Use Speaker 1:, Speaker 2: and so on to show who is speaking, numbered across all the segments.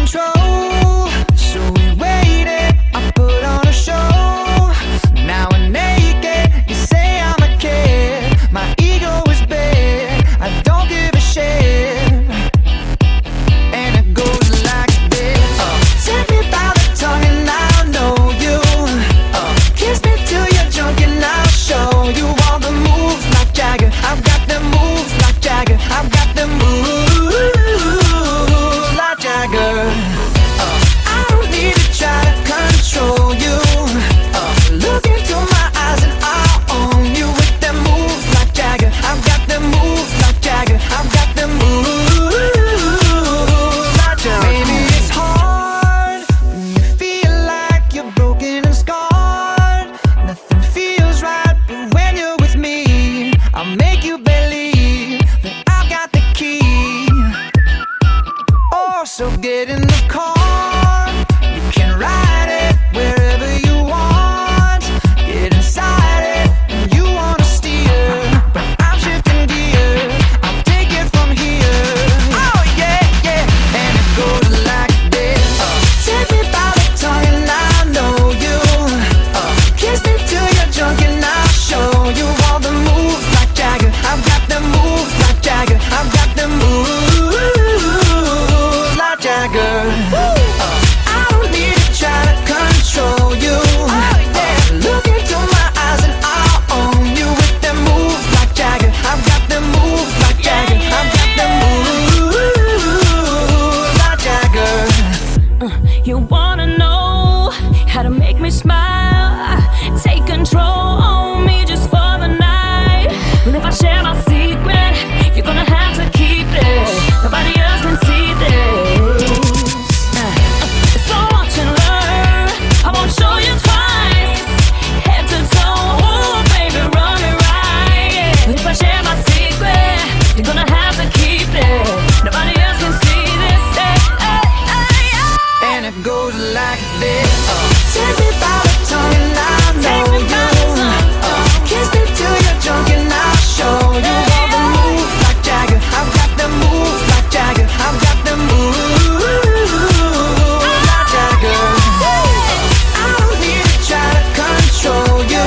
Speaker 1: control. So we waited, I put on a show. Now we're naked, you say I'm a kid. My ego is big, I don't give a shit. And it goes like this. Take me by the tongue and I'll know you. Kiss me till you're drunk and I'll show you all the moves like Jagger. I've got the moves like Jagger. I've got the moves like Jagger. I don't need to try to control you. Look into my eyes and I'll own you with the moves like Jagger. I've got the moves like Jagger. I've got the moves like Jagger. Maybe it's hard when you feel like you're broken and scarred. Nothing feels right, but when you're with me, I'll make you believe that I've got the key. Oh, so get in the car, you can ride it wherever you want. Get inside it, and you wanna steer, but I'm shifting gears, I'll take it from here. Oh yeah, yeah, and it goes like this. Take me by the tongue and I'll know you. Kiss me till you're drunk and I'll show you all the moves like Jagger. I've got the moves like Jagger. I've got the moves like Jagger. I don't need to try to control you. Look into my eyes and I'll own you with the moves like Jagger. I've got the moves like Jagger. I've got the moves like Jagger.
Speaker 2: You wanna know how to make me smile? Take control on me just for the night. Well, if I share my secret, you're gonna have to keep it. Nobody else can see this. So watch and learn. I won't show you twice. Head to toe, ooh, baby, run it right. But if I share my secret, you're gonna have to keep it. Nobody else can see this.
Speaker 1: And it goes like this. Take me by the tongue and I'll know you. Kiss me till you're drunk and I'll show you all the moves like Jagger. I've got the moves like Jagger. I've got the moves like Jagger. I don't need to try to control you.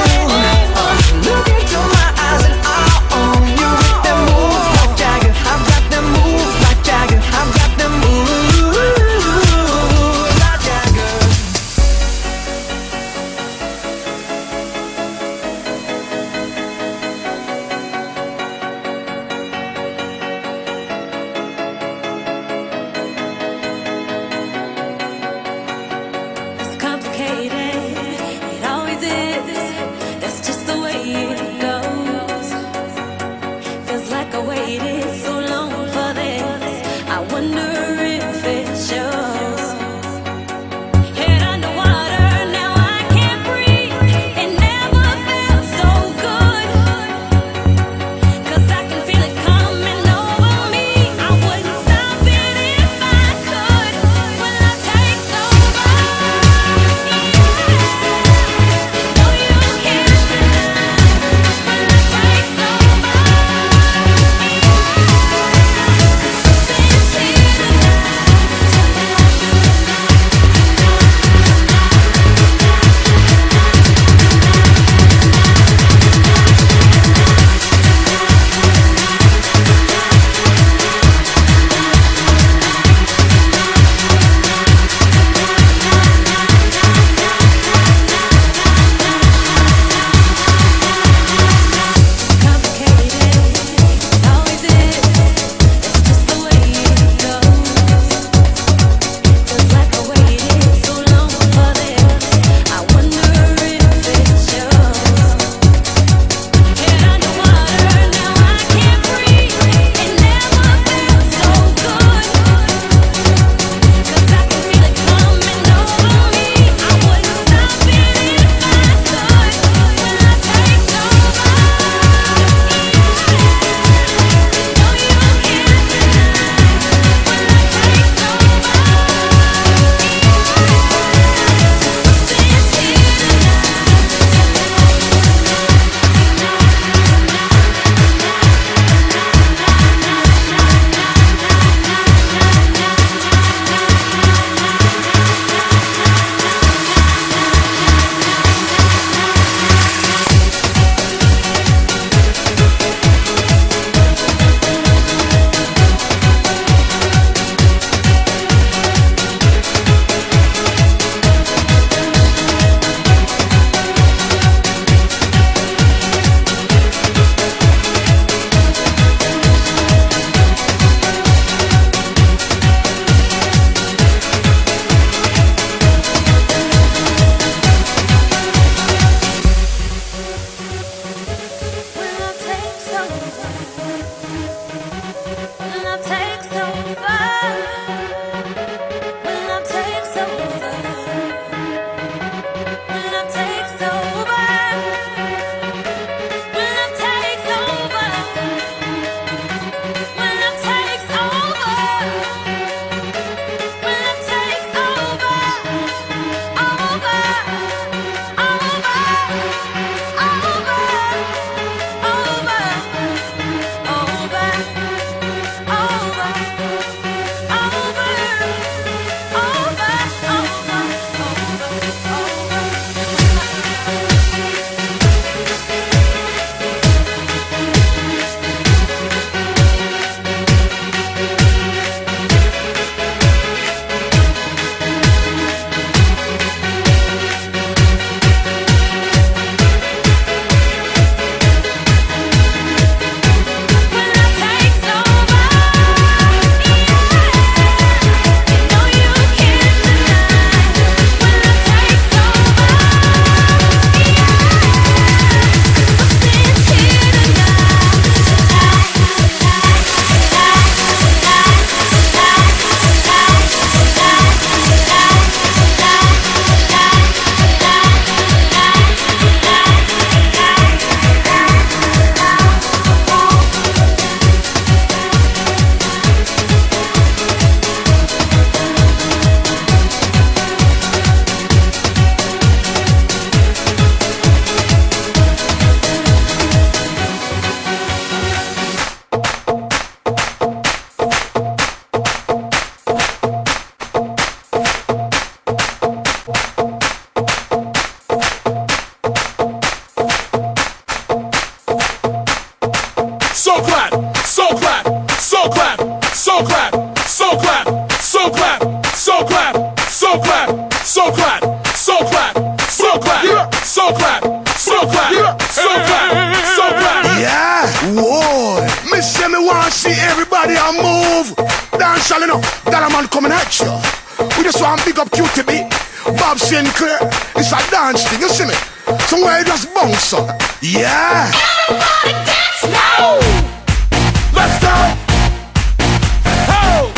Speaker 1: Look into my eyes and I'll own you with the moves like Jagger. I've got the moves like Jagger. I've got the moves like Jagger.
Speaker 3: So clap, so clap, so clap, so clap, so clap, so clap, so clap, so clap.
Speaker 4: Yeah, whoa. Me say me want see everybody a move. Dance all enough, that a man coming at you. We just want big up QTB, Bob Sinclair. It's a dance thing, you see me? Somewhere you just bounce up. Yeah.
Speaker 2: Everybody dance now.
Speaker 3: Let's go. Oh,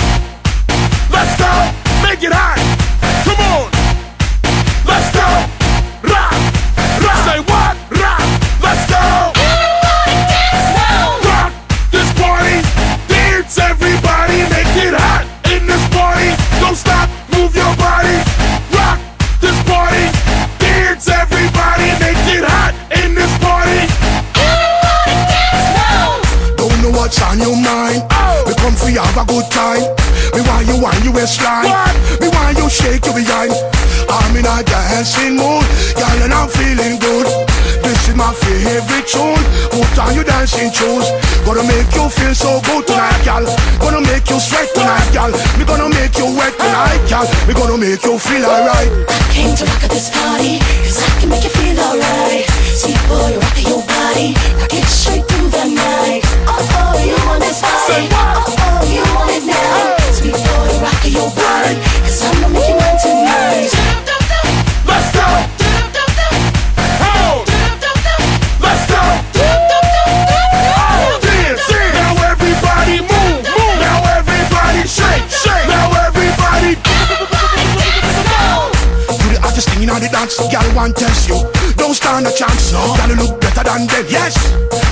Speaker 3: let's go. Make it hot. Come on. Let's go. Rock, rock. Say what? Rock. Let's go.
Speaker 2: Everybody dance now.
Speaker 3: Rock this party. Dance, everybody. Make it hot in this party. Don't stop. Move your body. Rock this party. Dance, everybody. Make it hot in this party.
Speaker 2: Everybody dance now.
Speaker 4: Don't know what's on your mind. We come for you have a good time. Me want you waistline. Me want you shake your behind. I'm in a dancing mood, girl, and I'm feeling good. This is my favorite tune. Put on your dancing shoes. Gonna make you feel so good tonight, girl. Gonna make you sweat tonight, girl. Me gonna make you wet tonight, girl. Me gonna make you feel alright.
Speaker 5: I came to rock at this party, cause I can make you feel alright. Sweet boy, rock your body, rock it straight through the night. Oh, you want this body, oh, you want it now. Sweet boy, rock your body, cause I'm gonna make you mine tonight.
Speaker 3: Let's go. Oh, let's go. Oh, dance. Now everybody move. Now everybody shake. Now everybody.
Speaker 4: You the hottest thing in all the dance, girl, want test you. Don't stand a chance, no. Girl, you look better than them, yes.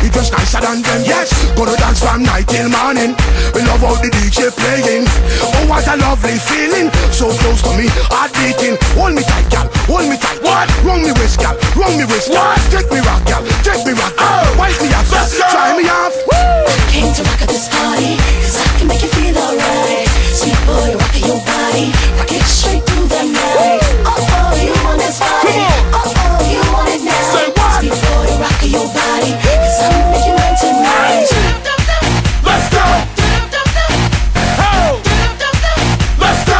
Speaker 4: You dress nicer than them, yes. Gonna dance from night till morning. We love how the DJ playing. Oh, what a lovely feeling. So close to me, heart beating. Hold me tight, girl, hold me tight.
Speaker 3: What?
Speaker 4: Wrong me waist, girl, wrong me waist.
Speaker 3: What?
Speaker 4: Take me rock, girl, take me rock, girl. Wipe me off,
Speaker 3: Let's go.
Speaker 4: try me off.
Speaker 5: I came to rock at this party, cause I can make you feel alright. Sweet boy, rock your body, rock it straight through the night. Oh, you want this body, oh, you want it now.
Speaker 3: Say what?
Speaker 5: Sweet boy, rock your body, cause I'm gonna make you mine tonight.
Speaker 3: Let's go. Oh, let's go.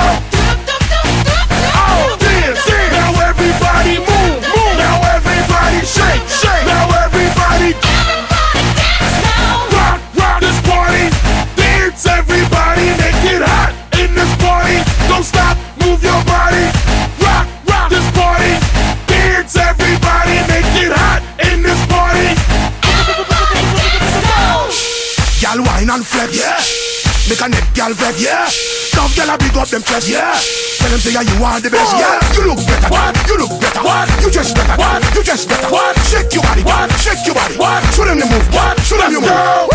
Speaker 3: Oh, dance. Now everybody move. Now everybody shake. Now everybody.
Speaker 2: Dance now.
Speaker 3: Rock this party. Dance, everybody. Make it hot in this party. Don't stop. Move your body. Rock this party. Dance, everybody. Make it hot in this party.
Speaker 4: Girl, wine and flex, yeah. Make a neck, girl, vex, yeah. Tough girl, I big up them chest, yeah. Tell them say yeah, you are the best, yeah. You look better,
Speaker 3: What?
Speaker 4: you look better,
Speaker 3: What?
Speaker 4: you dress better,
Speaker 3: What?
Speaker 4: you dress better.
Speaker 3: What?
Speaker 4: Shake your body,
Speaker 3: What?
Speaker 4: shake your body.
Speaker 3: What?
Speaker 4: Show them the move,
Speaker 3: What?
Speaker 4: show them your move.
Speaker 3: Go.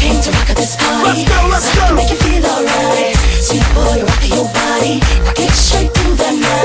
Speaker 5: Came to rock at this party,
Speaker 3: Let's go, let's
Speaker 5: cause I can
Speaker 3: go.
Speaker 5: make you feel alright. Sweet boy, rock your body, rock it straight through the night.